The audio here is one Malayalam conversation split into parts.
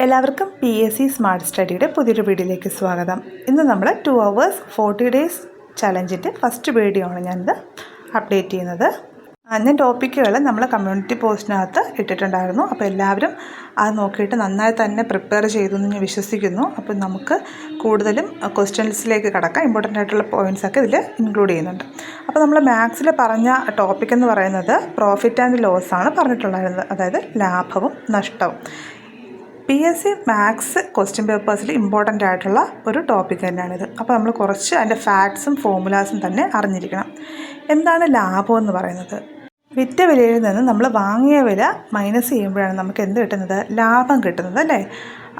എല്ലാവർക്കും PSC സ്മാർട്ട് സ്റ്റഡിയുടെ പുതിയൊരു വീഡിയോയിലേക്ക് സ്വാഗതം. ഇന്ന് നമ്മൾ 2 hours 40 days ചലഞ്ചിൻ്റെ ഫസ്റ്റ് വീഡിയോ ആണ് ഞാനിത് അപ്ഡേറ്റ് ചെയ്യുന്നത്. അന്ന് ടോപ്പിക്കുകൾ നമ്മൾ കമ്മ്യൂണിറ്റി പോസ്റ്റിനകത്ത് ഇട്ടിട്ടുണ്ടായിരുന്നു. അപ്പോൾ എല്ലാവരും അത് നോക്കിയിട്ട് നന്നായി തന്നെ പ്രിപ്പയർ ചെയ്തു എന്ന് ഞാൻ വിശ്വസിക്കുന്നു. അപ്പോൾ നമുക്ക് കൂടുതലും ക്വസ്റ്റ്യൻസിലേക്ക് കടക്കാം. ഇമ്പോർട്ടൻ്റ് ആയിട്ടുള്ള പോയിൻറ്റ്സൊക്കെ ഇതിൽ ഇൻക്ലൂഡ് ചെയ്യുന്നുണ്ട്. അപ്പോൾ നമ്മൾ മാത്സിൽ പറഞ്ഞ ടോപ്പിക് എന്ന് പറയുന്നത് പ്രോഫിറ്റ് ആൻഡ് ലോസ് ആണ് പറഞ്ഞിട്ടുണ്ടായിരുന്നത്, അതായത് ലാഭവും നഷ്ടവും. PSC മാത്സ് ക്വസ്റ്റ്യൻ പേപ്പേഴ്സിൽ ഇമ്പോർട്ടൻ്റ് ആയിട്ടുള്ള ഒരു ടോപ്പിക് തന്നെയാണിത്. അപ്പോൾ നമ്മൾ കുറച്ച് അതിൻ്റെ ഫാക്ട്സും ഫോർമുലാസും തന്നെ അറിഞ്ഞിരിക്കണം. എന്താണ് ലാഭം എന്ന് പറയുന്നത്? വിറ്റ വിലയിൽ നിന്ന് നമ്മൾ വാങ്ങിയ വില മൈനസ് ചെയ്യുമ്പോഴാണ് നമുക്ക് എന്ത് കിട്ടുന്നത്? ലാഭം കിട്ടുന്നത്, അല്ലേ?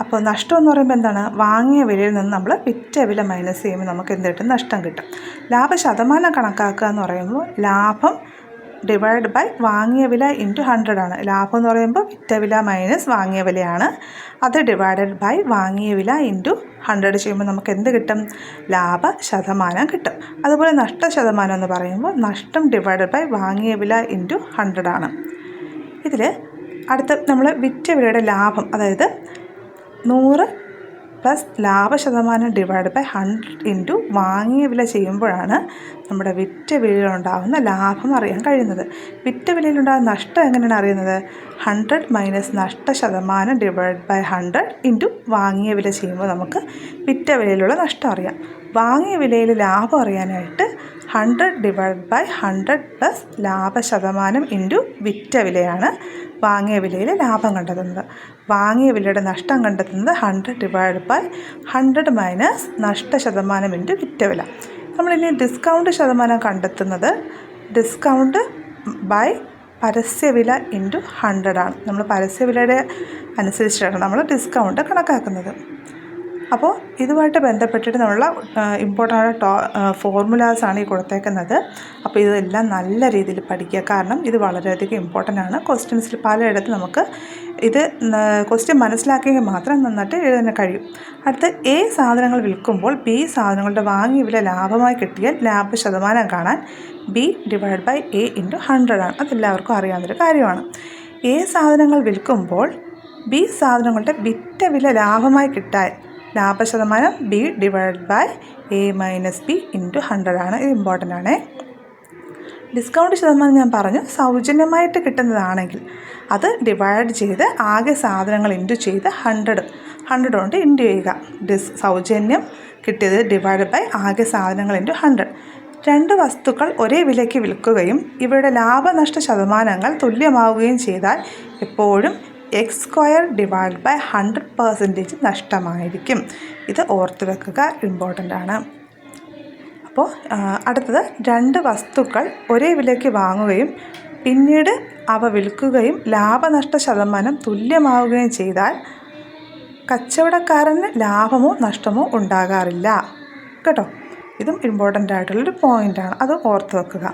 അപ്പോൾ നഷ്ടം എന്ന് പറയുമ്പോൾ എന്താണ്? വാങ്ങിയ വിലയിൽ നിന്ന് നമ്മൾ വിറ്റ വില മൈനസ് ചെയ്യുമ്പോൾ നമുക്ക് എന്ത് കിട്ടും? നഷ്ടം കിട്ടും. ലാഭ ശതമാനം കണക്കാക്കുക എന്ന് പറയുമ്പോൾ ലാഭം ഡിവൈഡ് ബൈ വാങ്ങിയ വില ഇൻറ്റു 100 ആണ്. ലാഭം എന്ന് പറയുമ്പോൾ വിറ്റ വില മൈനസ് വാങ്ങിയ വിലയാണ്. അത് ഡിവൈഡഡ് ബൈ വാങ്ങിയ വില ഇൻറ്റു 100 ചെയ്യുമ്പോൾ നമുക്ക് എന്ത് കിട്ടും? ലാഭ ശതമാനം കിട്ടും. അതുപോലെ നഷ്ട ശതമാനം എന്ന് പറയുമ്പോൾ നഷ്ടം ഡിവൈഡഡ് ബൈ വാങ്ങിയ വില ഇൻറ്റു 100 ആണ്. ഇതിൽ അടുത്ത നമ്മൾ വിറ്റ വിലയുടെ ലാഭം, അതായത് 100 പ്ലസ് ലാഭ ശതമാനം ഡിവൈഡ് ബൈ 100 ഇൻറ്റു വാങ്ങിയ വില ചെയ്യുമ്പോഴാണ് നമ്മുടെ വിറ്റ വിലയിലുണ്ടാകുന്ന ലാഭം അറിയാൻ കഴിയുന്നത്. വിറ്റ വിലയിലുണ്ടാകുന്ന നഷ്ടം എങ്ങനെയാണ് അറിയുന്നത്? 100 മൈനസ് നഷ്ട ശതമാനം ഡിവൈഡ് ബൈ 100 ഇൻറ്റു വാങ്ങിയ വില ചെയ്യുമ്പോൾ നമുക്ക് വിറ്റ വിലയിലുള്ള നഷ്ടം അറിയാം. വാങ്ങിയ വിലയിൽ ലാഭം അറിയാനായിട്ട് 100 ഡിവൈഡ് ബൈ 100 പ്ലസ് ലാഭ ശതമാനം ഇൻറ്റു വിറ്റ വിലയാണ് വാങ്ങിയ വിലയിൽ ലാഭം കണ്ടെത്തുന്നത്. വാങ്ങിയ വിലയുടെ നഷ്ടം കണ്ടെത്തുന്നത് 100 ഡിവൈഡ് ബൈ 100 മൈനസ് നഷ്ട ശതമാനം ഇൻറ്റു വിറ്റ വില. നമ്മളിനി ഡിസ്കൗണ്ട് ശതമാനം കണ്ടെത്തുന്നത് ഡിസ്കൗണ്ട് ബൈ പരസ്യവില ഇൻറ്റു 100 ആണ്. നമ്മൾ പരസ്യവിലയുടെ അനുസരിച്ചാണ് നമ്മൾ ഡിസ്കൗണ്ട് കണക്കാക്കുന്നത്. അപ്പോൾ ഇതുമായിട്ട് ബന്ധപ്പെട്ടിട്ട് നമ്മളുള്ള ഇമ്പോർട്ടൻ്റ് ഫോർമുലാസാണ് ഈ കൊടുത്തേക്കുന്നത്. അപ്പോൾ ഇതെല്ലാം നല്ല രീതിയിൽ പഠിക്കുക, കാരണം ഇത് വളരെയധികം ഇമ്പോർട്ടൻ്റ് ആണ്. ക്വസ്റ്റ്യൻസിൽ പലയിടത്ത് നമുക്ക് ഇത് ക്വസ്റ്റ്യൻ മനസ്സിലാക്കിയെങ്കിൽ മാത്രം നന്നായിട്ട് എഴുതാൻ കഴിയും. അടുത്ത് A സാധനങ്ങൾ വിൽക്കുമ്പോൾ B സാധനങ്ങളുടെ വാങ്ങിയ വില ലാഭമായി കിട്ടിയാൽ ലാഭ ശതമാനം കാണാൻ B divide by A into 100 ആണ്. അതെല്ലാവർക്കും അറിയാവുന്നൊരു കാര്യമാണ്. A സാധനങ്ങൾ വിൽക്കുമ്പോൾ B സാധനങ്ങളുടെ വിറ്റ വില ലാഭമായി കിട്ടാൻ ലാഭ ശതമാനം B divide by A minus B into 100 ആണ്. ഇത് ഇമ്പോർട്ടൻ്റ് ആണ്. ഡിസ്കൗണ്ട് ശതമാനം ഞാൻ പറഞ്ഞു, സൗജന്യമായിട്ട് കിട്ടുന്നതാണെങ്കിൽ അത് ഡിവൈഡ് ചെയ്ത് ആകെ സാധനങ്ങൾ ഇൻറ്റു ചെയ്ത് 100 കൊണ്ട് ഇൻറ്റു ചെയ്യുക. സൗജന്യം കിട്ടിയത് ഡിവൈഡ് ബൈ ആകെ സാധനങ്ങൾ ഇൻറ്റു 100. 2 വസ്തുക്കൾ ഒരേ വിലയ്ക്ക് വിൽക്കുകയും ഇവയുടെ ലാഭനഷ്ട ശതമാനങ്ങൾ തുല്യമാവുകയും ചെയ്താൽ എപ്പോഴും x² ഡിവൈഡ് ബൈ 100% നഷ്ടമായിരിക്കും. ഇത് ഓർത്ത് വെക്കുക, ഇമ്പോർട്ടൻ്റ് ആണ്. അപ്പോൾ അടുത്തത് 2 വസ്തുക്കൾ ഒരേ വിലയ്ക്ക് വാങ്ങുകയും പിന്നീട് അവ വിൽക്കുകയും ലാഭനഷ്ട ശതമാനം തുല്യമാവുകയും ചെയ്താൽ കച്ചവടക്കാരന് ലാഭമോ നഷ്ടമോ ഉണ്ടാകാറില്ല. കേട്ടോ, ഇതും ഇമ്പോർട്ടൻ്റ് ആയിട്ടുള്ളൊരു പോയിൻ്റാണ്, അത് ഓർത്ത് വെക്കുക.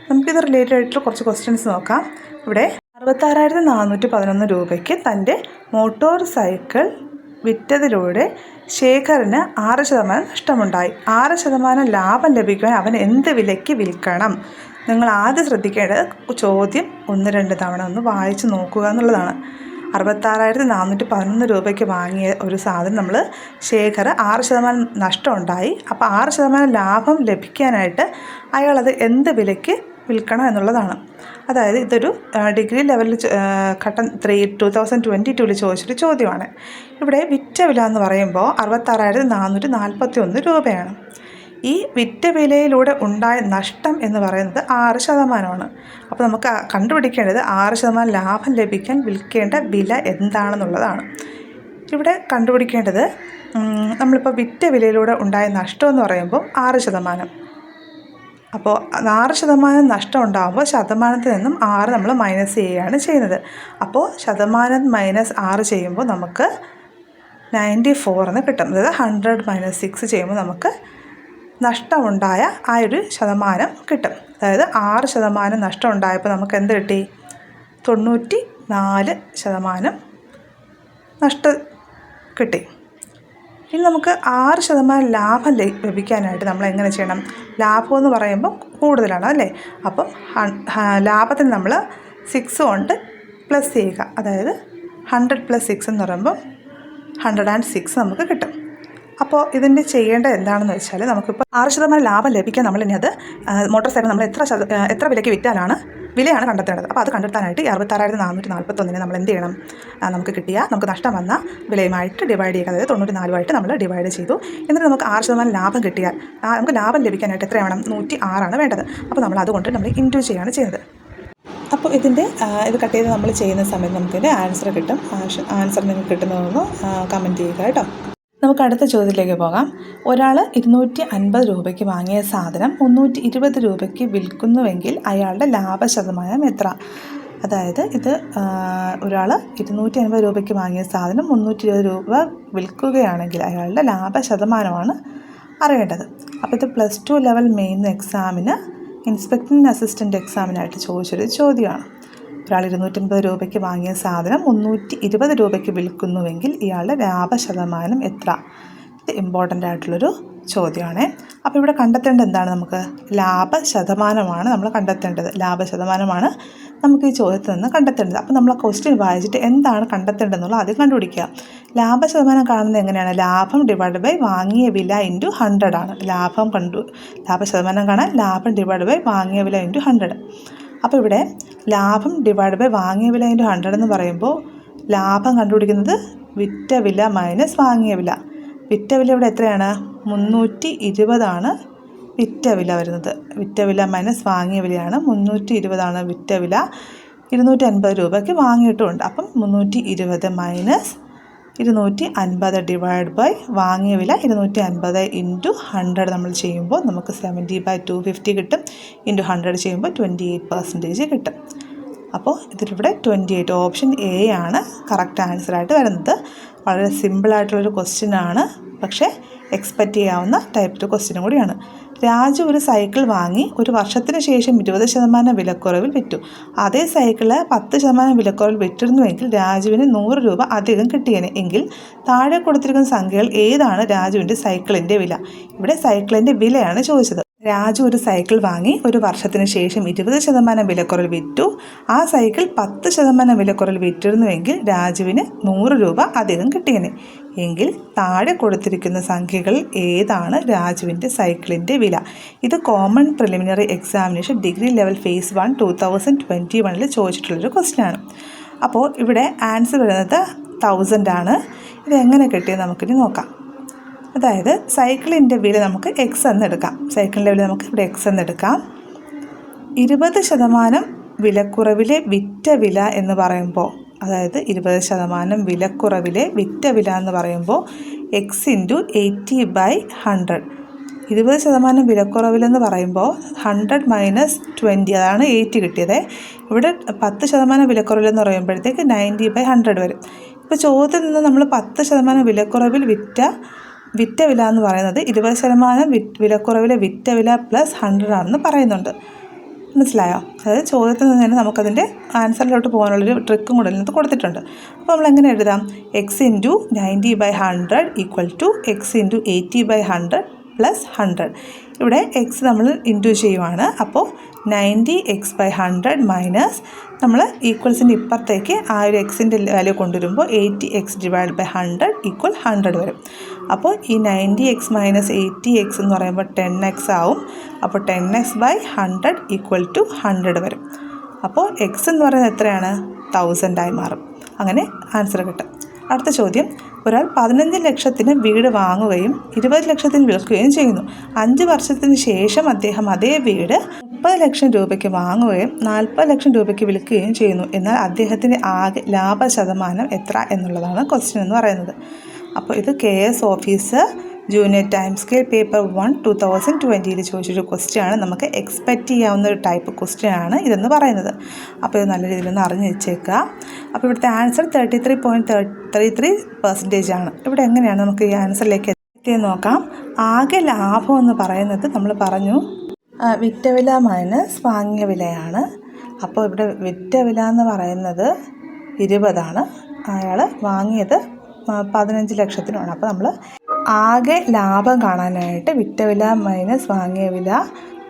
നമുക്കിത് റിലേറ്റഡ് ആയിട്ടുള്ള കുറച്ച് ക്വസ്റ്റ്യൻസ് നോക്കാം. ഇവിടെ 66,411 രൂപയ്ക്ക് തൻ്റെ മോട്ടോർ സൈക്കിൾ വിറ്റതിലൂടെ ശേഖറിന് 6% നഷ്ടമുണ്ടായി. 6% ലാഭം ലഭിക്കുവാൻ അവൻ എന്ത് വിലയ്ക്ക് വിൽക്കണം? നിങ്ങൾ ആദ്യം ശ്രദ്ധിക്കേണ്ടത് ചോദ്യം 1-2 തവണ ഒന്ന് വായിച്ച് നോക്കുക എന്നുള്ളതാണ്. 66,411 രൂപയ്ക്ക് വാങ്ങിയ ഒരു സാധനം നമ്മൾ ശേഖർ 6% നഷ്ടമുണ്ടായി. അപ്പോൾ 6% ലാഭം ലഭിക്കാനായിട്ട് അയാളത് എന്ത് വിലയ്ക്ക് വിൽക്കണം എന്നുള്ളതാണ്. അതായത് ഇതൊരു ഡിഗ്രി ലെവലിൽ ഘട്ടം 3 2022 ചോദിച്ചൊരു ചോദ്യമാണ്. ഇവിടെ വിറ്റ വില എന്ന് പറയുമ്പോൾ 66,441 രൂപയാണ്. ഈ വിറ്റ വിലയിലൂടെ ഉണ്ടായ നഷ്ടം എന്ന് പറയുന്നത് 6%. അപ്പോൾ നമുക്ക് കണ്ടുപിടിക്കേണ്ടത് 6% ലാഭം ലഭിക്കാൻ വിൽക്കേണ്ട വില എന്താണെന്നുള്ളതാണ്. ഇവിടെ കണ്ടുപിടിക്കേണ്ടത് നമ്മളിപ്പോൾ വിറ്റ വിലയിലൂടെ ഉണ്ടായ നഷ്ടം എന്ന് പറയുമ്പോൾ 6%. അപ്പോൾ 6% നഷ്ടം ഉണ്ടാകുമ്പോൾ ശതമാനത്തിൽ നിന്നും 6 നമ്മൾ മൈനസ് ചെയ്യുകയാണ് ചെയ്യുന്നത്. അപ്പോൾ ശതമാനം മൈനസ് 6 ചെയ്യുമ്പോൾ നമുക്ക് 94 എന്ന് കിട്ടും. അതായത് 100 മൈനസ് 6 ചെയ്യുമ്പോൾ നമുക്ക് നഷ്ടമുണ്ടായ ആ ഒരു ശതമാനം കിട്ടും. അതായത് 6% നഷ്ടം ഉണ്ടായപ്പോൾ നമുക്ക് എന്ത് കിട്ടി? 94% നഷ്ടം കിട്ടി. ഇനി നമുക്ക് 6% ലാഭം ലഭിക്കാനായിട്ട് നമ്മൾ എങ്ങനെ ചെയ്യണം? ലാഭം എന്ന് പറയുമ്പോൾ കൂടുതലാണ്, അല്ലേ? അപ്പം ലാഭത്തിന് നമ്മൾ 6 കൊണ്ട് പ്ലസ് ചെയ്യുക. അതായത് 100 പ്ലസ് 6 എന്ന് പറയുമ്പോൾ 106 നമുക്ക് കിട്ടും. അപ്പോൾ ഇതിൻ്റെ ചെയ്യേണ്ടത് എന്താണെന്ന് വെച്ചാൽ നമുക്കിപ്പോൾ 6% ലാഭം ലഭിക്കാൻ നമ്മളിനി അത് മോട്ടോർ സൈക്കിൾ നമ്മൾ എത്ര വിലയ്ക്ക് വിറ്റാലാണ് വിലയാണ് കണ്ടെത്തേണ്ടത്. അപ്പോൾ അത് കണ്ടെത്താനായിട്ട് 66,441 നമ്മൾ എന്ത് ചെയ്യണം, നമുക്ക് നഷ്ടം വന്ന വിലയുമായിട്ട് ഡിവൈഡ് ചെയ്യുക. അതായത് 94ആയിട്ട് നമ്മൾ ഡിവൈഡ് ചെയ്തു. എന്നിട്ട് നമുക്ക് 6% ലാഭം കിട്ടിയാൽ നമുക്ക് ലാഭം ലഭിക്കാനായിട്ട് എത്ര വേണം, 106 വേണ്ടത്. അപ്പോൾ നമ്മൾ അതുകൊണ്ട് നമ്മൾ ഇൻറ്റു ചെയ്യുകയാണ് ചെയ്യുന്നത്. അപ്പോൾ ഇത് കട്ട് ചെയ്ത് നമ്മൾ ചെയ്യുന്ന സമയത്ത് നമുക്കിതിൻ്റെ ആൻസർ കിട്ടും. ആൻസർ നിങ്ങൾക്ക് കിട്ടുന്നതൊന്ന് കമൻറ്റ് ചെയ്യുക കേട്ടോ. നമുക്ക് അടുത്ത ചോദ്യത്തിലേക്ക് പോകാം. ഒരാൾ 250 രൂപയ്ക്ക് വാങ്ങിയ സാധനം 320 രൂപയ്ക്ക് വിൽക്കുന്നുവെങ്കിൽ അയാളുടെ ലാഭശതമാനം എത്ര? അതായത് ഇത് ഒരാൾ 250 രൂപയ്ക്ക് വാങ്ങിയ സാധനം 320 രൂപ വിൽക്കുകയാണെങ്കിൽ അയാളുടെ ലാഭശതമാനമാണ് അറിയേണ്ടത്. അപ്പോൾ ഇത് +2 ലെവൽ മെയിൻ എക്സാമിന് ഇൻസ്പെക്ടിംഗ് അസിസ്റ്റൻ്റ് എക്സാമിനായിട്ട് ചോദിച്ചൊരു ചോദ്യമാണ്. ഒരാൾ 250 രൂപയ്ക്ക് വാങ്ങിയ സാധനം 320 രൂപയ്ക്ക് വിൽക്കുന്നുവെങ്കിൽ ഇയാളുടെ ലാഭശതമാനം എത്ര? ഇത് ഇമ്പോർട്ടൻ്റ് ആയിട്ടുള്ളൊരു ചോദ്യമാണ്. അപ്പോൾ ഇവിടെ കണ്ടെത്തേണ്ടത് എന്താണ്, നമുക്ക് ലാഭശതമാനമാണ് നമ്മൾ കണ്ടെത്തേണ്ടത്. ലാഭശതമാനമാണ് നമുക്ക് ഈ ചോദ്യത്തിൽ നിന്ന് കണ്ടെത്തേണ്ടത്. അപ്പോൾ നമ്മൾ ആ ക്വസ്റ്റ്യൻ വായിച്ചിട്ട് എന്താണ് കണ്ടെത്തേണ്ടതെന്നുള്ളത് ആദ്യം കണ്ടുപിടിക്കുക. ലാഭശതമാനം കാണുന്നത് എങ്ങനെയാണ്? ലാഭം ഡിവൈഡ് ബൈ വാങ്ങിയ വില ഇൻറ്റു 100 ആണ്. ലാഭശതമാനം കാണാൻ ലാഭം ഡിവൈഡ് ബൈ വാങ്ങിയ വില ഇൻറ്റു 100. അപ്പോൾ ഇവിടെ ലാഭം ഡിവൈഡ് ബൈ വാങ്ങിയ വില ഇൻറ്റു 100 എന്ന് പറയുമ്പോൾ ലാഭം കണ്ടുപിടിക്കുന്നത് വിറ്റ വില മൈനസ് വാങ്ങിയ വില. വിറ്റ വില ഇവിടെ എത്രയാണ്? 320 വിറ്റ വില വരുന്നത്. വിറ്റ വില മൈനസ് വാങ്ങിയ വിലയാണ് 320 വിറ്റ വില. 250 രൂപയ്ക്ക് വാങ്ങിയിട്ടുമുണ്ട്. അപ്പം 320 മൈനസ് 250 ഡിവൈഡ് ബൈ വാങ്ങിയ വില 250 ഇൻറ്റു 100 നമ്മൾ ചെയ്യുമ്പോൾ നമുക്ക് 70/250 കിട്ടും. ഇൻറ്റു 100 ചെയ്യുമ്പോൾ 28% കിട്ടും. അപ്പോൾ ഇതിലിവിടെ 28 ഓപ്ഷൻ എ ആണ് കറക്റ്റ് ആൻസറായിട്ട് വരുന്നത്. വളരെ സിമ്പിളായിട്ടുള്ളൊരു ക്വസ്റ്റ്യനാണ്, പക്ഷേ എക്സ്പെക്റ്റ് ചെയ്യാവുന്ന ടൈപ്പ് ക്വസ്റ്റ്യനും കൂടിയാണ്. രാജു ഒരു സൈക്കിൾ വാങ്ങി ഒരു വർഷത്തിന് ശേഷം 20% വിലക്കുറവിൽ വിറ്റു. അതേ സൈക്കിള് 10% വിലക്കുറവിൽ വിറ്റിരുന്നുവെങ്കിൽ രാജുവിന് 100 രൂപ അധികം കിട്ടിയേനെ. എങ്കിൽ താഴെ കൊടുത്തിരിക്കുന്ന സംഖ്യകൾ ഏതാണ് രാജുവിൻ്റെ സൈക്കിളിൻ്റെ വില? ഇവിടെ സൈക്കിളിൻ്റെ വിലയാണ് ചോദിച്ചത്. രാജു ഒരു സൈക്കിൾ വാങ്ങി ഒരു വർഷത്തിന് ശേഷം 20% വിലക്കുറവിൽ വിറ്റു. ആ സൈക്കിൾ 10% വിലക്കുറവിൽ വിറ്റിരുന്നുവെങ്കിൽ രാജുവിന് 100 രൂപ അധികം കിട്ടിയേനെ. എങ്കിൽ താഴെ കൊടുത്തിരിക്കുന്ന സംഖ്യകൾ ഏതാണ് രാജുവിൻ്റെ സൈക്കിളിൻ്റെ വില? ഇത് common preliminary examination degree level phase 1 2021 ചോദിച്ചിട്ടുള്ളൊരു ക്വസ്റ്റ്യനാണ്. അപ്പോൾ ഇവിടെ ആൻസർ വരുന്നത് 1000 ആണ്. ഇതെങ്ങനെ കിട്ടിയെന്ന് നമുക്കിനി നോക്കാം. അതായത് സൈക്കിളിൻ്റെ വില നമുക്ക് എക്സ് എന്നെടുക്കാം. സൈക്കിളിൻ്റെ വില നമുക്ക് ഇവിടെ എക്സ് എന്നെടുക്കാം. 20% വിലക്കുറവിലെ വിറ്റ വില എന്ന് പറയുമ്പോൾ, അതായത് 20% വിലക്കുറവിലെ വിറ്റ വില എന്ന് പറയുമ്പോൾ എക്സ് ഇൻറ്റു 80/100. 20% വിലക്കുറവിലെന്ന് പറയുമ്പോൾ 100 മൈനസ് 20, അതാണ് 80 കിട്ടിയത്. ഇവിടെ 10% വിലക്കുറവിലെന്ന് പറയുമ്പോഴത്തേക്ക് 90/100 വരും. ഇപ്പോൾ ചോദ്യത്തിൽ നിന്ന് നമ്മൾ 10% വിലക്കുറവിൽ വിറ്റ വില എന്ന് പറയുന്നത് 20% വിലക്കുറവിലെ വിറ്റ വില പ്ലസ് 100 ആണെന്ന് പറയുന്നുണ്ട്. മനസ്സിലായോ? അതായത് ചോദ്യത്തിൽ നിന്ന് തന്നെ നമുക്കതിൻ്റെ ആൻസറിലോട്ട് പോകാനുള്ളൊരു ട്രിക്കും കൂടെ ഇതിനകത്ത് കൊടുത്തിട്ടുണ്ട്. അപ്പോൾ നമ്മൾ എങ്ങനെ എഴുതാം? X into 90/100 equal to X into 80/100 plus 100. ഇവിടെ എക്സ് നമ്മൾ ഇൻറ്റു ചെയ്യുവാണ്. അപ്പോൾ 90x/100 മൈനസ് നമ്മൾ ഈക്വൽസിൻ്റെ ഇപ്പുറത്തേക്ക് ആ ഒരു എക്സിൻ്റെ വാല്യൂ കൊണ്ടുവരുമ്പോൾ 80x/100 ഈക്വൽ 100 വരും. അപ്പോൾ ഈ 90x മൈനസ് 80x എന്ന് പറയുമ്പോൾ 10x ആവും. അപ്പോൾ 10x/100 ഈക്വൽ ടു 100 വരും. അപ്പോൾ എക്സ് എന്ന് പറയുന്നത് എത്രയാണ്? 1000 മാറും. അങ്ങനെ ആൻസർ കിട്ടും. അടുത്ത ചോദ്യം. ഒരാൾ 15 ലക്ഷത്തിന് വീട് വാങ്ങുകയും 20 ലക്ഷത്തിന് വിൽക്കുകയും ചെയ്യുന്നു. 5 വർഷത്തിന് ശേഷം അദ്ദേഹം അതേ വീട് 30 ലക്ഷം രൂപയ്ക്ക് വാങ്ങുകയും 40 ലക്ഷം രൂപയ്ക്ക് വിൽക്കുകയും ചെയ്യുന്നു. എന്നാൽ അദ്ദേഹത്തിൻ്റെ ആകെ ലാഭശതമാനം എത്ര എന്നുള്ളതാണ് ക്വസ്റ്റ്യൻ എന്ന് പറയുന്നത്. അപ്പോൾ ഇത് KS officer junior time scale paper 1 2020 ചോദിച്ചൊരു ക്വസ്റ്റ്യനാണ്. നമുക്ക് എക്സ്പെക്റ്റ് ചെയ്യാവുന്ന ഒരു ടൈപ്പ് ക്വസ്റ്റ്യനാണ് ഇതെന്ന് പറയുന്നത്. അപ്പോൾ ഇത് നല്ല രീതിയിലൊന്ന് അറിഞ്ഞ് വെച്ചേക്കുക. അപ്പോൾ ഇവിടുത്തെ ആൻസർ 33.33% ആണ്. ഇവിടെ എങ്ങനെയാണ് നമുക്ക് ഈ ആൻസറിലേക്ക് എത്തിയെന്ന് നോക്കാം. ആകെ ലാഭം എന്ന് പറയുന്നത് നമ്മൾ പറഞ്ഞു വിറ്റ വില മൈനസ് വാങ്ങിയ വിലയാണ്. അപ്പോൾ ഇവിടെ വിറ്റ വില എന്ന് പറയുന്നത് 20 അയാൾ വാങ്ങിയത് 15 ലക്ഷത്തിനാണ്. അപ്പോൾ നമ്മൾ ആകെ ലാഭം കാണാനായിട്ട് വിറ്റ വില മൈനസ് വാങ്ങിയ വില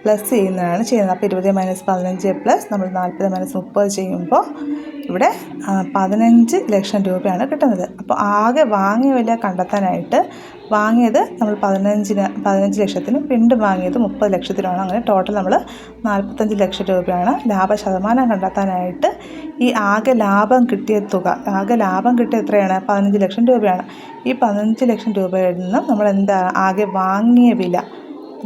പ്ലസ് ചെയ്യുന്നതാണ് ചെയ്യുന്നത്. അപ്പോൾ 20 - 15 പ്ലസ് നമ്മൾ 40 - 30 ചെയ്യുമ്പോൾ ഇവിടെ 15 ലക്ഷം രൂപയാണ് കിട്ടുന്നത്. അപ്പോൾ ആകെ വാങ്ങിയ വില കണ്ടെത്താനായിട്ട് വാങ്ങിയത് നമ്മൾ 15 ലക്ഷത്തിനും വീണ്ടും വാങ്ങിയത് 30 ലക്ഷത്തിനുമാണ്. അങ്ങനെ ടോട്ടൽ നമ്മൾ 45 ലക്ഷം രൂപയാണ്. ലാഭശതമാനം കണ്ടെത്താനായിട്ട് ഈ ആകെ ലാഭം കിട്ടിയ തുക, ആകെ ലാഭം കിട്ടിയ എത്രയാണ്? 15 ലക്ഷം രൂപയാണ്. ഈ 15 ലക്ഷം രൂപയിൽ നിന്നും നമ്മൾ ആകെ വാങ്ങിയ വില,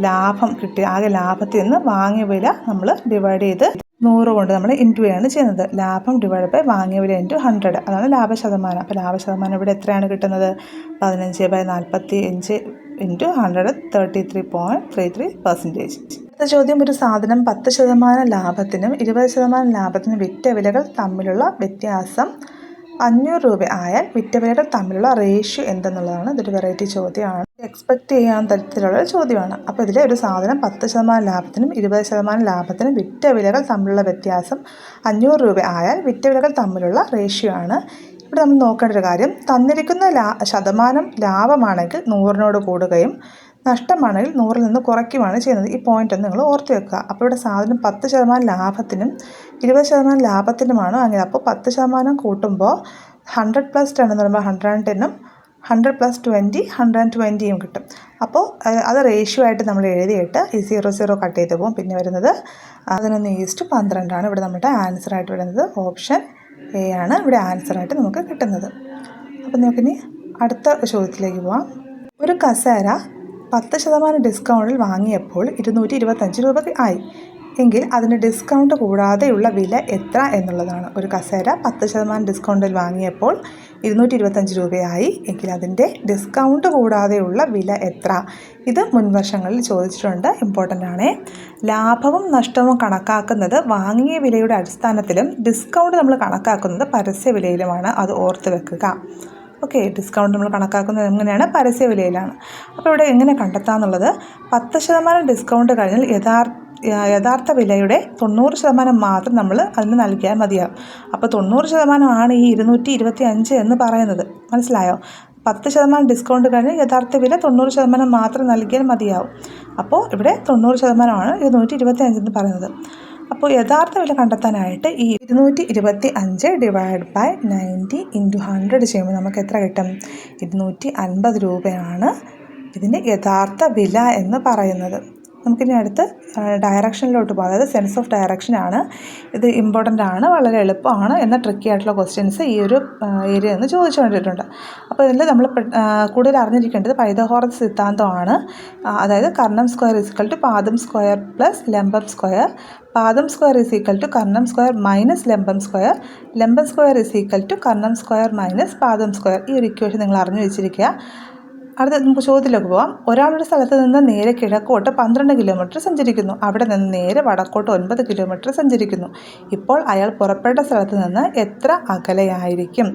ലാഭം കിട്ടിയ ആകെ ലാഭത്തിൽ നിന്ന് വാങ്ങിയ വില നമ്മൾ ഡിവൈഡ് ചെയ്ത് 100 കൊണ്ട് നമ്മൾ ഇൻറ്റു ആണ് ചെയ്യുന്നത്. ലാഭം ഡിവൈഡ് ബൈ വാങ്ങിയ വില ഇൻറ്റു 100, അതാണ് ലാഭശതമാനം. അപ്പോൾ ലാഭശതമാനം ഇവിടെ എത്രയാണ് കിട്ടുന്നത്? 15/45 ഇൻറ്റു 100, 33.33%. അടുത്ത ചോദ്യം, ഒരു സാധനം 10% ലാഭത്തിനും 20% ലാഭത്തിനും വിറ്റ വിലകൾ തമ്മിലുള്ള വ്യത്യാസം 500 രൂപ ആയാൽ വിറ്റ വിലകൾ തമ്മിലുള്ള റേഷ്യോ എന്തെന്നുള്ളതാണ്. ഇതൊരു വെറൈറ്റി ചോദ്യമാണ്, എക്സ്പെക്റ്റ് ചെയ്യാൻ തരത്തിലുള്ള ചോദ്യമാണ്. അപ്പോൾ ഇതിൽ ഒരു സാധനം 10% ലാഭത്തിനും 20% ലാഭത്തിനും വിറ്റ വിലകൾ തമ്മിലുള്ള വ്യത്യാസം 500 രൂപ ആയാൽ വിറ്റ വിലകൾ തമ്മിലുള്ള റേഷ്യോ ആണ്. ഇവിടെ നമ്മൾ നോക്കേണ്ട ഒരു കാര്യം, തന്നിരിക്കുന്ന ശതമാനം ലാഭമാണെങ്കിൽ 100നോട് കൂടുകയും നഷ്ടമാണെങ്കിൽ 100ൽ നിന്ന് കുറയ്ക്കുകയാണ് ചെയ്യുന്നത്. ഈ പോയിന്റ് ഒന്ന് നിങ്ങൾ ഓർത്ത് വെക്കുക. അപ്പോൾ ഇവിടെ സാധനം 10% ലാഭത്തിനും 20% ലാഭത്തിനുമാണ് വാങ്ങിയത്. അപ്പോൾ 10% കൂട്ടുമ്പോൾ 100 + 10 എന്ന് പറയുമ്പോൾ 110ഉം 100 + 20 120യും കിട്ടും. അപ്പോൾ അത് റേഷ്യോ ആയിട്ട് നമ്മൾ എഴുതിയിട്ട് ഈ 0 കട്ട് ചെയ്ത് പോകും. പിന്നെ വരുന്നത് 11:12 ഇവിടെ നമ്മുടെ ആൻസറായിട്ട് വരുന്നത്. ഓപ്ഷൻ എ ആണ് ഇവിടെ ആൻസറായിട്ട് നമുക്ക് കിട്ടുന്നത്. അപ്പോൾ നമുക്കിനി അടുത്ത ചോദ്യത്തിലേക്ക് പോവാം. ഒരു കസേര 10% ഡിസ്കൗണ്ടിൽ വാങ്ങിയപ്പോൾ 225 രൂപ ആയി എങ്കിൽ അതിന് ഡിസ്കൗണ്ട് കൂടാതെയുള്ള വില എത്ര എന്നുള്ളതാണ്. ഒരു കസേര 10% ഡിസ്കൗണ്ടിൽ വാങ്ങിയപ്പോൾ 225 രൂപയായി എങ്കിൽ അതിൻ്റെ ഡിസ്കൗണ്ട് കൂടാതെയുള്ള വില എത്ര? ഇത് മുൻവർഷങ്ങളിൽ ചോദിച്ചിട്ടുണ്ട്, ഇമ്പോർട്ടൻ്റ് ആണ്. ലാഭവും നഷ്ടവും കണക്കാക്കുന്നത് വാങ്ങിയ വിലയുടെ അടിസ്ഥാനത്തിലും ഡിസ്കൗണ്ട് നമ്മൾ കണക്കാക്കുന്നത് പരസ്യ വിലയിലുമാണ്. അത് ഓർത്ത് വെക്കുക. ഓക്കെ, ഡിസ്കൗണ്ട് നമ്മൾ കണക്കാക്കുന്നത് എങ്ങനെയാണ്? പരസ്യ വിലയിലാണ്. അപ്പോൾ ഇവിടെ എങ്ങനെ കണ്ടെത്താമെന്നുള്ളത്, 10% ഡിസ്കൗണ്ട് കഴിഞ്ഞാൽ യഥാർത്ഥ വിലയുടെ 90% മാത്രം നമ്മൾ അതിന് നൽകിയാൽ മതിയാകും. അപ്പോൾ 90% ഈ 225 എന്ന് പറയുന്നത്. മനസ്സിലായോ? 10% ഡിസ്കൗണ്ട് കഴിഞ്ഞ് യഥാർത്ഥ വില 90% മാത്രം നൽകിയാൽ മതിയാവും. അപ്പോൾ ഇവിടെ 90% 225 എന്ന് പറയുന്നത്. അപ്പോൾ യഥാർത്ഥ വില കണ്ടെത്താനായിട്ട് ഈ 225 ഡിവൈഡ് ബൈ 90 ഇൻറ്റു 100 ചെയ്യുമ്പോൾ നമുക്ക് എത്ര കിട്ടും? 250 രൂപയാണ് ഇതിൻ്റെ യഥാർത്ഥ വില എന്ന് പറയുന്നത്. നമുക്കിനി അടുത്ത് ഡയറക്ഷനിലോട്ട് പോകാം. അതായത് സെൻസ് ഓഫ് ഡയറക്ഷനാണ്. ഇത് ഇമ്പോർട്ടൻ്റ് ആണ്, വളരെ എളുപ്പമാണ്, എന്നാൽ ട്രിക്കി ആയിട്ടുള്ള ക്വസ്റ്റ്യൻസ് ഈ ഒരു ഏരിയ നിന്ന് ചോദിച്ചു കൊണ്ടിട്ടുണ്ട്. അപ്പോൾ ഇതിൽ നമ്മൾ കൂടുതൽ അറിഞ്ഞിരിക്കേണ്ടത് പൈതഗോറസ് സിദ്ധാന്തമാണ്. അതായത് കർണം സ്ക്വയർ = പാദം സ്ക്വയർ പ്ലസ് ലംബം സ്ക്വയർ, പാദം സ്ക്വയർ = കർണം സ്ക്വയർ മൈനസ് ലംബം സ്ക്വയർ, ലംബം സ്ക്വയർ = കർണം സ്ക്വയർ മൈനസ് പാദം സ്ക്വയർ. ഈ ഒരു ഇക്വേഷൻ നിങ്ങൾ അറിഞ്ഞു വെച്ചിരിക്കുക. അടുത്ത നമുക്ക് ചോദ്യത്തിലേക്ക് പോകാം. ഒരാളുടെ സ്ഥലത്ത് നിന്ന് നേരെ കിഴക്കോട്ട് 12 കിലോമീറ്റർ സഞ്ചരിക്കുന്നു. അവിടെ നിന്ന് നേരെ വടക്കോട്ട് 9 കിലോമീറ്റർ സഞ്ചരിക്കുന്നു. ഇപ്പോൾ അയാൾ പുറപ്പെട്ട സ്ഥലത്ത് നിന്ന് എത്ര അകലെയായിരിക്കും?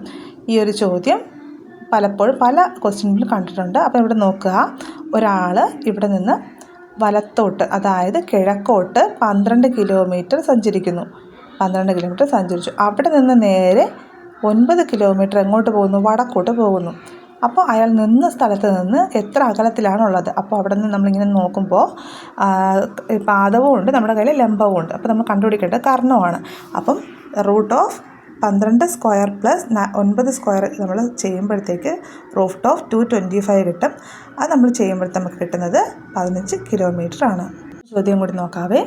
ഈ ഒരു ചോദ്യം പലപ്പോഴും പല ക്വസ്റ്റ്യനിലും കണ്ടിട്ടുണ്ട്. അപ്പോൾ ഇവിടെ നോക്കുക, ഒരാൾ ഇവിടെ നിന്ന് വലത്തോട്ട്, അതായത് കിഴക്കോട്ട് 12 കിലോമീറ്റർ സഞ്ചരിക്കുന്നു. 12 കിലോമീറ്റർ സഞ്ചരിച്ചു. അവിടെ നിന്ന് നേരെ 9 കിലോമീറ്റർ എങ്ങോട്ട് പോകുന്നു? വടക്കോട്ട് പോകുന്നു. അപ്പോൾ അയാൾ നിന്ന സ്ഥലത്ത് നിന്ന് എത്ര അകലത്തിലാണുള്ളത്? അപ്പോൾ അവിടെ നിന്ന് നമ്മളിങ്ങനെ നോക്കുമ്പോൾ പാദവും ഉണ്ട്, നമ്മുടെ കയ്യിൽ ലംബവും ഉണ്ട്. അപ്പോൾ നമ്മൾ കണ്ടുപിടിക്കേണ്ടത് കർണമാണ്. അപ്പം √12² പ്ലസ് 9 സ്ക്വയർ നമ്മൾ ചെയ്യുമ്പോഴത്തേക്ക് √225 കിട്ടും. അത് നമ്മൾ ചെയ്യുമ്പോഴത്തേക്ക് നമുക്ക് കിട്ടുന്നത് 15 കിലോമീറ്റർ ആണ്. ചോദ്യം കൂടി നോക്കാവേ.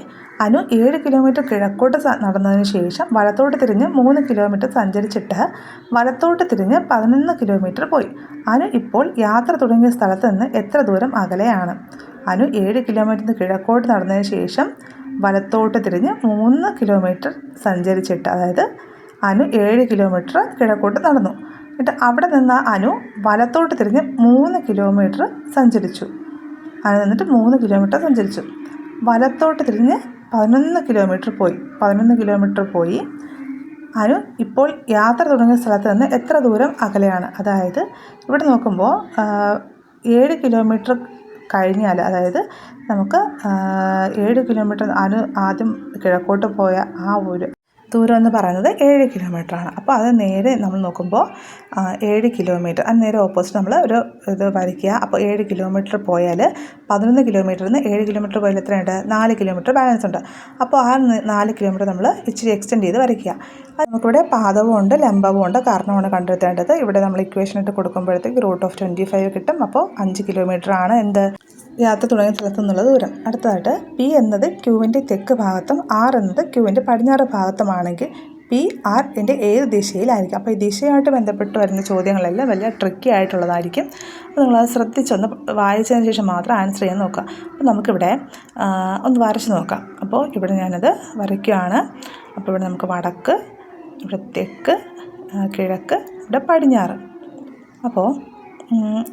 അനു 7 കിലോമീറ്റർ കിഴക്കോട്ട് നടന്നതിന് ശേഷം വലത്തോട്ട് തിരിഞ്ഞ് 3 കിലോമീറ്റർ സഞ്ചരിച്ചിട്ട് വലത്തോട്ട് തിരിഞ്ഞ് 11 കിലോമീറ്റർ പോയി. അനു ഇപ്പോൾ യാത്ര തുടങ്ങിയ സ്ഥലത്ത് നിന്ന് എത്ര ദൂരം അകലെയാണ്? അനു 7 കിലോമീറ്റർ കിഴക്കോട്ട് നടന്നതിന് ശേഷം വലത്തോട്ട് തിരിഞ്ഞ് 3 കിലോമീറ്റർ സഞ്ചരിച്ചിട്ട്, അതായത് അനു 7 കിലോമീറ്റർ കിഴക്കോട്ട് നടന്നു. എന്നിട്ട് അവിടെ നിന്ന് അനു വലത്തോട്ട് തിരിഞ്ഞ് 3 കിലോമീറ്റർ സഞ്ചരിച്ചു. അനു നിന്നിട്ട് 3 കിലോമീറ്റർ സഞ്ചരിച്ചു. വലത്തോട്ട് തിരിഞ്ഞ് 11 കിലോമീറ്റർ പോയി. അനു ഇപ്പോൾ യാത്ര തുടങ്ങിയ സ്ഥലത്ത് നിന്ന് എത്ര ദൂരം അകലെയാണ്? അതായത് ഇവിടെ നോക്കുമ്പോൾ 7 കിലോമീറ്റർ കഴിഞ്ഞാൽ, അതായത് നമുക്ക് 7 കിലോമീറ്റർ അനു ആദ്യം കിഴക്കോട്ട് പോയ ആ ഒരു ദൂരം എന്ന് പറയുന്നത് 7 കിലോമീറ്ററാണ്. അപ്പോൾ അത് നേരെ നമ്മൾ നോക്കുമ്പോൾ 7 കിലോമീറ്റർ അത് നേരെ ഓപ്പോസിറ്റ് നമ്മൾ ഒരു ഇത് വരയ്ക്കുക. അപ്പോൾ 7 കിലോമീറ്റർ പോയാൽ 11 കിലോമീറ്ററിൽ നിന്ന് 7 കിലോമീറ്റർ പോയാൽ എത്രയുണ്ട്? 4 കിലോമീറ്റർ ബാലൻസ് ഉണ്ട്. അപ്പോൾ ആ 4 കിലോമീറ്റർ നമ്മൾ ഇച്ചിരി എക്സ്റ്റെൻഡ് ചെയ്ത് വരയ്ക്കുക. അത് നമുക്കിവിടെ പാദവും ഉണ്ട്, ലംബവും ഉണ്ട്, കാരണമാണ് കണ്ടെത്തേണ്ടത്. ഇവിടെ നമ്മൾ ഇക്വേഷൻ ഇട്ട് കൊടുക്കുമ്പോഴത്തേക്ക് √25 കിട്ടും. അപ്പോൾ 5 കിലോമീറ്റർ ആണ് എന്ത് യാത്ര തുടങ്ങിയ സ്ഥലത്തു നിന്നുള്ള ദൂരം. അടുത്തതായിട്ട് പി എന്നത് ക്യൂവിൻ്റെ തെക്ക് ഭാഗത്തും ആർ എന്നത് ക്യൂവിൻ്റെ പടിഞ്ഞാറ് ഭാഗത്തുമാണെങ്കിൽ പി ആർ എൻ്റെ ഏത് ദിശയിലായിരിക്കും? അപ്പോൾ ഈ ദിശയായിട്ട് ബന്ധപ്പെട്ട് വരുന്ന ചോദ്യങ്ങളെല്ലാം വലിയ ട്രിക്കി ആയിട്ടുള്ളതായിരിക്കും. അപ്പോൾ നിങ്ങളത് ശ്രദ്ധിച്ചൊന്ന് വായിച്ചതിന് ശേഷം മാത്രം ആൻസർ ചെയ്യാൻ നോക്കുക. അപ്പോൾ നമുക്കിവിടെ ഒന്ന് വരച്ച് നോക്കാം. അപ്പോൾ ഇവിടെ ഞാനത് വരയ്ക്കുകയാണ്. അപ്പോൾ ഇവിടെ നമുക്ക് വടക്ക്, ഇവിടെ തെക്ക്, കിഴക്ക്, ഇവിടെ പടിഞ്ഞാറ്. അപ്പോൾ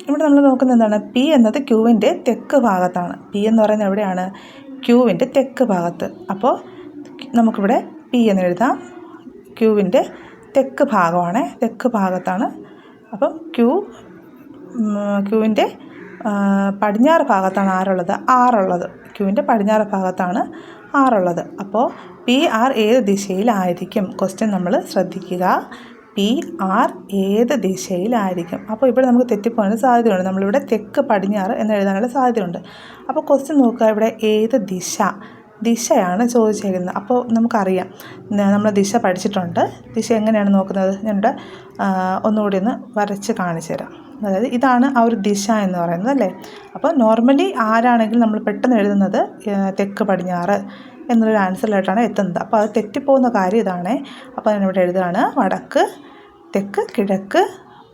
ഇവിടെ നമ്മൾ നോക്കുന്നത് എന്താണ്? പി എന്നത് ക്യൂവിൻ്റെ തെക്ക് ഭാഗത്താണ്. പി എന്ന് പറയുന്നത് എവിടെയാണ്? ക്യൂവിൻ്റെ തെക്ക് ഭാഗത്ത്. അപ്പോൾ നമുക്കിവിടെ പി എന്ന് എഴുതാം. ക്യൂവിൻ്റെ തെക്ക് ഭാഗമാണ്, തെക്ക് ഭാഗത്താണ്. അപ്പം ക്യൂവിൻ്റെ പടിഞ്ഞാറ് ഭാഗത്താണ് ആരുള്ളത്? ആറുള്ളത്. ക്യൂവിൻ്റെ പടിഞ്ഞാറ് ഭാഗത്താണ് ആറുള്ളത്. അപ്പോൾ പി ആർ ഏത് ദിശയിലായിരിക്കും? ക്വസ്റ്റ്യൻ നമ്മൾ ശ്രദ്ധിക്കുക. പി ആർ ഏത് ദിശയിലായിരിക്കും? അപ്പോൾ ഇവിടെ നമുക്ക് തെറ്റിപ്പോകാനുള്ള സാധ്യതയുണ്ട്. നമ്മളിവിടെ തെക്ക് പടിഞ്ഞാറ് എന്ന് എഴുതാനുള്ള സാധ്യതയുണ്ട്. അപ്പോൾ ക്വസ്റ്റ്യൻ നോക്കുക, ഇവിടെ ഏത് ദിശയാണ് ചോദിച്ചേക്കുന്നത്. അപ്പോൾ നമുക്കറിയാം, നമ്മൾ ദിശ പഠിച്ചിട്ടുണ്ട്. ദിശ എങ്ങനെയാണ് നോക്കുന്നത്? ഞാനിവിടെ ഒന്നുകൂടി ഒന്ന് വരച്ച് കാണിച്ചു തരാം. അതായത് ഇതാണ് ആ ഒരു ദിശ എന്ന് പറയുന്നത് അല്ലേ. അപ്പോൾ നോർമലി ആരാണെങ്കിലും നമ്മൾ പെട്ടെന്ന് എഴുതുന്നത് തെക്ക് പടിഞ്ഞാറ് എന്നൊരു ആൻസറിലായിട്ടാണ് എത്തുന്നത്. അപ്പോൾ അത് തെറ്റിപ്പോകുന്ന കാര്യം ഇതാണ്. അപ്പോൾ ഞാനിവിടെ എഴുതുകയാണ് വടക്ക്, തെക്ക്, കിഴക്ക്,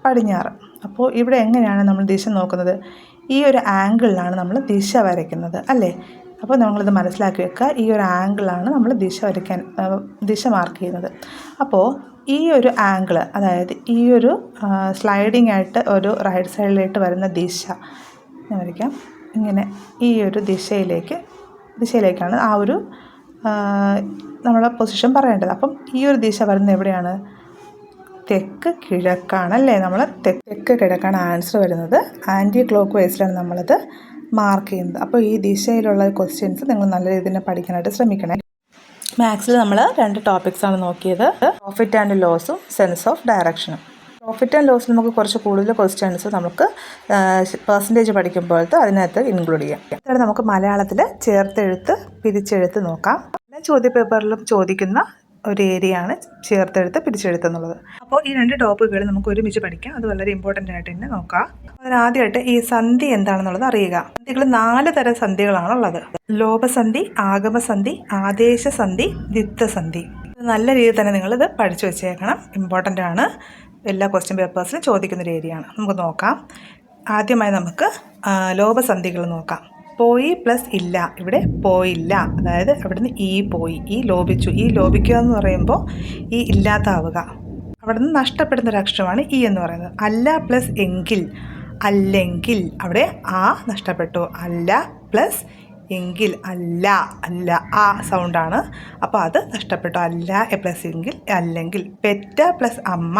പടിഞ്ഞാറ്. അപ്പോൾ ഇവിടെ എങ്ങനെയാണ് നമ്മൾ ദിശ നോക്കുന്നത്? ഈ ഒരു ആംഗിളിലാണ് നമ്മൾ ദിശ വരയ്ക്കുന്നത് അല്ലേ. അപ്പോൾ നമ്മളിത് മനസ്സിലാക്കി വെക്കുക. ഈ ഒരു ആംഗിളാണ് നമ്മൾ ദിശ മാർക്ക് ചെയ്യുന്നത്. അപ്പോൾ ഈ ഒരു ആംഗിൾ, അതായത് ഈ ഒരു സ്ലൈഡിങ് ആയിട്ട് ഒരു റൈറ്റ് സൈഡിലായിട്ട് വരുന്ന ദിശ ഞാൻ വരയ്ക്കാം. ഇങ്ങനെ ഈ ഒരു ദിശയിലേക്കാണ് ആ ഒരു നമ്മളെ പൊസിഷൻ പറയേണ്ടത്. അപ്പം ഈ ഒരു ദിശ വരുന്നത് എവിടെയാണ്? തെക്ക് കിഴക്കാണ് അല്ലേ. നമ്മൾ തെക്ക് കിഴക്കാണ് ആൻസർ വരുന്നത്. ആൻറ്റി ക്ലോക്ക് വൈസിലാണ് നമ്മളത് മാർക്ക് ചെയ്യുന്നത്. അപ്പോൾ ഈ ദിശയിലുള്ള ക്വസ്റ്റ്യൻസ് നിങ്ങൾ നല്ല രീതിയിൽ പഠിക്കാനായിട്ട് ശ്രമിക്കണം. മാത്സിൽ നമ്മൾ 2 ടോപ്പിക്സാണ് നോക്കിയത്, പ്രോഫിറ്റ് ആൻഡ് ലോസും സെൻസ് ഓഫ് ഡയറക്ഷനും. പ്രോഫിറ്റ് ആൻഡ് ലോസ് നമുക്ക് കുറച്ച് കൂടുതൽ ക്വസ്റ്റ്യൻസ് നമുക്ക് പെർസെൻറ്റേജ് പഠിക്കുമ്പോഴത്തെ അതിനകത്ത് ഇൻക്ലൂഡ് ചെയ്യാം. അതാണ് നമുക്ക് മലയാളത്തിൽ ചേർത്തെഴുത്ത് പിരിച്ചെഴുത്ത് നോക്കാം. എല്ലാ ചോദ്യപേപ്പറിലും ചോദിക്കുന്ന ഒരു ഏരിയയാണ് ചേർത്തെഴുത്ത് പിരിച്ചെഴുത്ത് എന്നുള്ളത്. അപ്പോൾ ഈ 2 ടോപ്പിക്കുകൾ നമുക്ക് ഒരുമിച്ച് പഠിക്കാം. അത് വളരെ ഇമ്പോർട്ടൻ്റ് ആയിട്ട് തന്നെ നോക്കാം. അതിനാദ്യമായിട്ട് ഈ സന്ധി എന്താണെന്നുള്ളത് അറിയുക. സന്ധികൾ 4 തരം സന്ധികളാണുള്ളത്. ലോപസന്ധി, ആഗമസന്ധി, ആദേശസന്ധി, ദ്വിത്വസന്ധി. നല്ല രീതിയിൽ തന്നെ നിങ്ങളിത് പഠിച്ചു വെച്ചേക്കണം. ഇമ്പോർട്ടൻ്റ് ആണ്. എല്ലാ ക്വസ്റ്റ്യൻ പേപ്പേഴ്സിലും ചോദിക്കുന്നൊരു ഏരിയയാണ്. നമുക്ക് നോക്കാം. ആദ്യമായി നമുക്ക് ലോപസന്ധികൾ നോക്കാം. പോയി പ്ലസ് ഇല്ല, ഇവിടെ പോയില്ല. അതായത് അവിടുന്ന് ഈ പോയി, ഈ ലോപിച്ചു. ഈ ലോപിക്കുക എന്ന് പറയുമ്പോൾ ഈ ഇല്ലാതാവുക, അവിടുന്ന് നഷ്ടപ്പെടുന്ന ഒരു അക്ഷരമാണ് ഈ എന്ന് പറയുന്നത്. അല്ല പ്ലസ് എങ്കിൽ, അല്ലെങ്കിൽ, അവിടെ ആ നഷ്ടപ്പെട്ടു. അല്ല പ്ലസ് എങ്കിൽ, അല്ല ആ സൗണ്ടാണ്. അപ്പോൾ അത് നഷ്ടപ്പെട്ടു. അല്ല പ്ലസ് എങ്കിൽ, അല്ലെങ്കിൽ. പെറ്റ പ്ലസ് അമ്മ,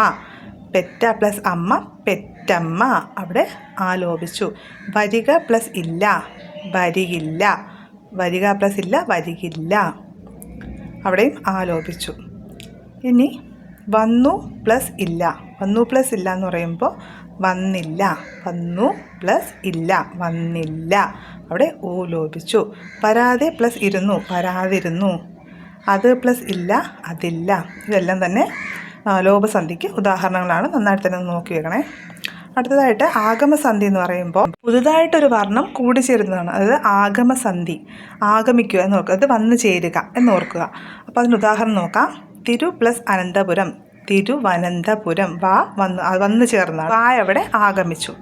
പെറ്റ പ്ലസ് അമ്മ, പെറ്റമ്മ. അവിടെ ആ ലോപിച്ചു. വരിക പ്ലസ് ഇല്ല, വരികില്ല. വരിക പ്ലസ് ഇല്ല, വരികില്ല. അവിടെയും ആ ലോപിച്ചു. ഇനി വന്നു പ്ലസ് ഇല്ല, വന്നു പ്ലസ് ഇല്ല എന്ന് പറയുമ്പോൾ വന്നില്ല. വന്നു പ്ലസ് ഇല്ല, വന്നില്ല. അവിടെ ഓ ലോപിച്ചു. വരാതെ പ്ലസ് ഇരുന്നു, വരാതിരുന്നു. അത് പ്ലസ് ഇല്ല, അതില്ല. ഇതെല്ലാം തന്നെ ലോപസന്ധിക്ക് ഉദാഹരണങ്ങളാണ്. നന്നായിട്ട് തന്നെ നോക്കി വെക്കണേ. അടുത്തതായിട്ട് ആഗമസന്ധി എന്ന് പറയുമ്പോൾ പുതുതായിട്ടൊരു വർണ്ണം കൂടിച്ചേരുന്നതാണ്. അതായത് ആഗമസന്ധി, ആഗമിക്കുക എന്ന് ഓർക്കുക, അത് വന്നു ചേരുക എന്നോർക്കുക. അപ്പോൾ അതിന് ഉദാഹരണം നോക്കാം. തിരു പ്ലസ് അനന്തപുരം, തിരുവനന്തപുരം. വന്നു ചേർന്നതാണ്. വാ അവിടെ ആഗമിച്ചു.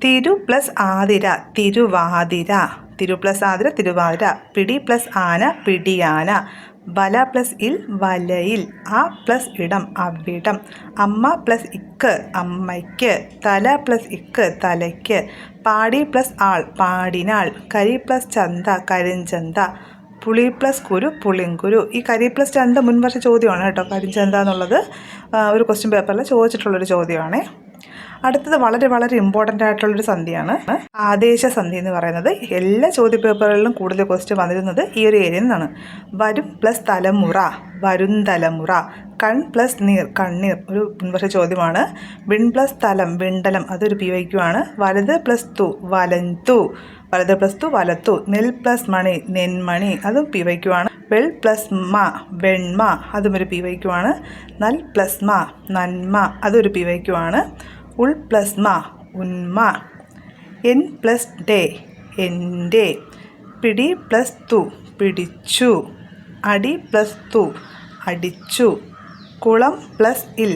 തിരു പ്ലസ് ആതിര, തിരുവാതിര. തിരു പ്ലസ് ആതിര, തിരുവാതിര. പിടി പ്ലസ് ആന, പിടിയാന. വല പ്ലസ് ഇൽ, വലയിൽ. ആ പ്ലസ് ഇടം, അവിടം. അമ്മ പ്ലസ് ഇക്ക്, അമ്മയ്ക്ക്. തല പ്ലസ് ഇക്ക്, തലയ്ക്ക്. പാടി പ്ലസ് ആൾ, പാടിനാൾ. കരി പ്ലസ് ചന്ത, കരിഞ്ചന്ത. പുളി പ്ലസ് കുരു, പുളിങ്കുരു. ഈ കരി പ്ലസ് ചന്ത മുൻവർഷ ചോദ്യമാണ് കേട്ടോ. കരിഞ്ചന്ത എന്നുള്ളത് ഒരു ക്വസ്റ്റ്യൻ പേപ്പറിൽ ചോദിച്ചിട്ടുള്ളൊരു ചോദ്യമാണ്. അടുത്തത് വളരെ വളരെ ഇമ്പോർട്ടൻ്റ് ആയിട്ടുള്ളൊരു സന്ധിയാണ് ആദേശ സന്ധി എന്ന് പറയുന്നത്. എല്ലാ ചോദ്യപേപ്പറുകളിലും കൂടുതൽ ക്വസ്റ്റ്യൻ വന്നിരുന്നത് ഈ ഒരു ഏരിയയിൽ നിന്നാണ്. വരും പ്ലസ് തലമുറ, വരും തലമുറ. കൺ പ്ലസ് നീർ, കണ്ണീർ, ഒരു മുൻവർഷ ചോദ്യമാണ്. വിൺ പ്ലസ് തലം, വിണ്ടലം, അതൊരു PYQ ആണ്. വലത് പ്ലസ് തു, വലന്തു, വലത് പ്ലസ് തു, വലത്തു. നെൽ പ്ലസ് മണി, നെന്മണി, അതും PYQ ആണ്. വെൾ പ്ലസ് മ, വെണ്മ, അതും ഒരു PYQ ആണ്. നൽ പ്ലസ് മ, നന്മ, അതൊരു PYQ ആണ്. ഉൾ പ്ലസ് മ, ഉന്മ. എൻ പ്ലസ് ഡേ, എൻ്റെ. പിടി പ്ലസ് തു, പിടിച്ചു. അടി പ്ലസ് തു, അടിച്ചു. കുളം പ്ലസ് ഇൽ,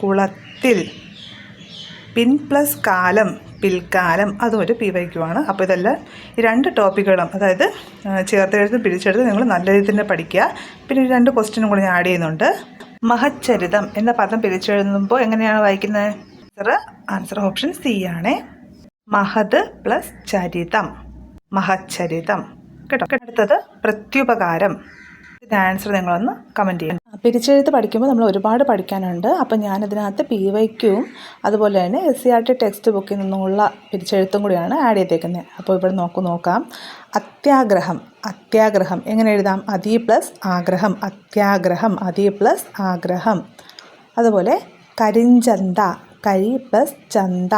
കുളത്തിൽ. പിൻ പ്ലസ് കാലം, പിൽക്കാലം, അതും ഒരു PYQ ആണ്. അപ്പോൾ ഇതെല്ലാം ഈ 2 ടോപ്പിക്കുകളും, അതായത് ചേർത്തെഴുത്തും പിരിച്ചെഴുത്തും നിങ്ങൾ നല്ല രീതിയിൽ തന്നെ പഠിക്കുക. പിന്നെ 2 ക്വസ്റ്റ്യനും കൂടി ഞാൻ ആഡ് ചെയ്യുന്നുണ്ട്. മഹച്ചരിതം എന്ന പദം പിരിച്ചെഴുതുമ്പോൾ എങ്ങനെയാണ് വായിക്കുന്നത്? ആൻസർ ഓപ്ഷൻ C ആണ്. മഹത് പ്ലസ് ചരിതം, മഹച്ചരിതം. കേട്ടോ. അടുത്തത് പ്രത്യുപകാരം. ഇതിൻ്റെ ആൻസർ നിങ്ങളൊന്ന് കമൻറ്റ് ചെയ്യണം. പിരിച്ചെഴുത്ത് പഠിക്കുമ്പോൾ നമ്മൾ ഒരുപാട് പഠിക്കാനുണ്ട്. അപ്പം ഞാനിതിനകത്ത് PYQവും അതുപോലെ തന്നെ SCERT ടെക്സ്റ്റ് ബുക്കിൽ നിന്നുള്ള പിരിച്ചെഴുത്തും കൂടിയാണ് ആഡ് ചെയ്തേക്കുന്നത്. അപ്പോൾ ഇവിടെ നോക്കാം. അത്യാഗ്രഹം, അത്യാഗ്രഹം എങ്ങനെ എഴുതാം? അതി പ്ലസ് ആഗ്രഹം, അത്യാഗ്രഹം, അതി പ്ലസ് ആഗ്രഹം. അതുപോലെ കരിഞ്ചന്ത, കരി പ്ലസ് ചന്ത,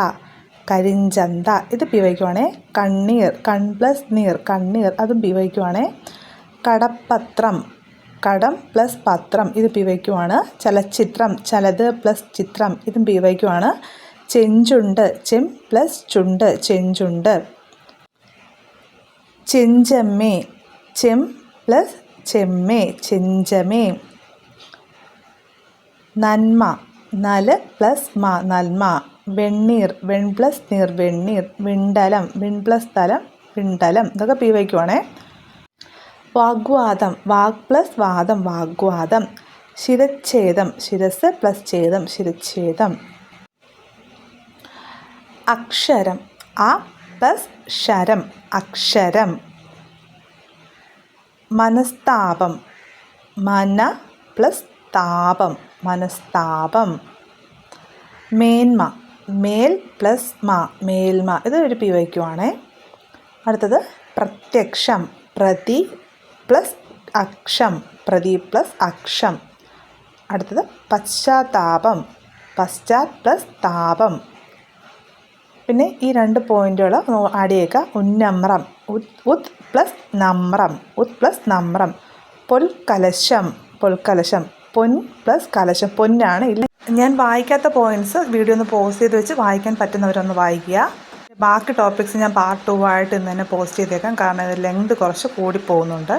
കരിഞ്ചന്ത, ഇത് PYQ ആണ്. കണ്ണീർ, കൺ പ്ലസ് നീർ, കണ്ണീർ, അതും PYQ ആണ്. കടപ്പത്രം, കടം പ്ലസ് പത്രം, ഇത് PYQ ആണ്. ചലച്ചിത്രം, ചലത് പ്ലസ് ചിത്രം, ഇതും PYQ ആണ്. ചെഞ്ചുണ്ട്, ചെം പ്ലസ് ചുണ്ട്, ചെഞ്ചുണ്ട്. ചെഞ്ചമ്മേ, ചെം പ്ലസ് ചെമ്മേ, ചെഞ്ചമേ. നന്മ, നല് പ്ലസ് മ, നന്മ. വെണ്ണീർ, വെൺ പ്ലസ് നീർ, വെണ്ണീർ. വിണ്ടലം, വിൺ പ്ലസ് തലം, വിണ്ടലം, ഇതൊക്കെ PYQ ആണ്. വാഗ്വാദം, വാഗ് പ്ലസ് വാദം, വാഗ്വാദം. ശിരച്ഛേദം, ശിരസ് പ്ലസ് ഛേദം, ശിരച്ഛേദം. അക്ഷരം, അ പ്ലസ് ക്ഷരം, അക്ഷരം. മനസ്താപം, മന പ്ലസ് താപം, മനസ്താപം. മേന്മ, മേൽ പ്ലസ് മ, മേൽമ, ഇതൊരു PYQ ആണ്. അടുത്തത് പ്രത്യക്ഷം, പ്രതി പ്ലസ് അക്ഷം, പ്രതി പ്ലസ് അക്ഷം. അടുത്തത് പശ്ചാത്താപം, പശ്ചാത് പ്ലസ് താപം. പിന്നെ ഈ 2 പോയിന്റുകൾ ആഡ് ചെയ്യുക. ഉന്നമ്രം, ഉത് പ്ലസ് നമ്രം, ഉത് പ്ലസ് നമ്രം. പൊൽക്കലശം, പൊൽക്കലശം. പൊൻ പ്ലസ് കലശം, പൊന്നാണ്. ഇല്ല, ഞാൻ വായിക്കാത്ത പോയിന്റ്സ് വീഡിയോ ഒന്ന് പോസ്റ്റ് ചെയ്ത് വെച്ച് വായിക്കാൻ പറ്റുന്നവരൊന്ന് വായിക്കുക. ബാക്കി ടോപ്പിക്സ് ഞാൻ പാർട്ട് 2 ആയിട്ട് ഇന്ന് തന്നെ പോസ്റ്റ് ചെയ്തേക്കാം. കാരണം ഇത് ലെങ്ത് കുറച്ച് കൂടിപ്പോകുന്നുണ്ട്.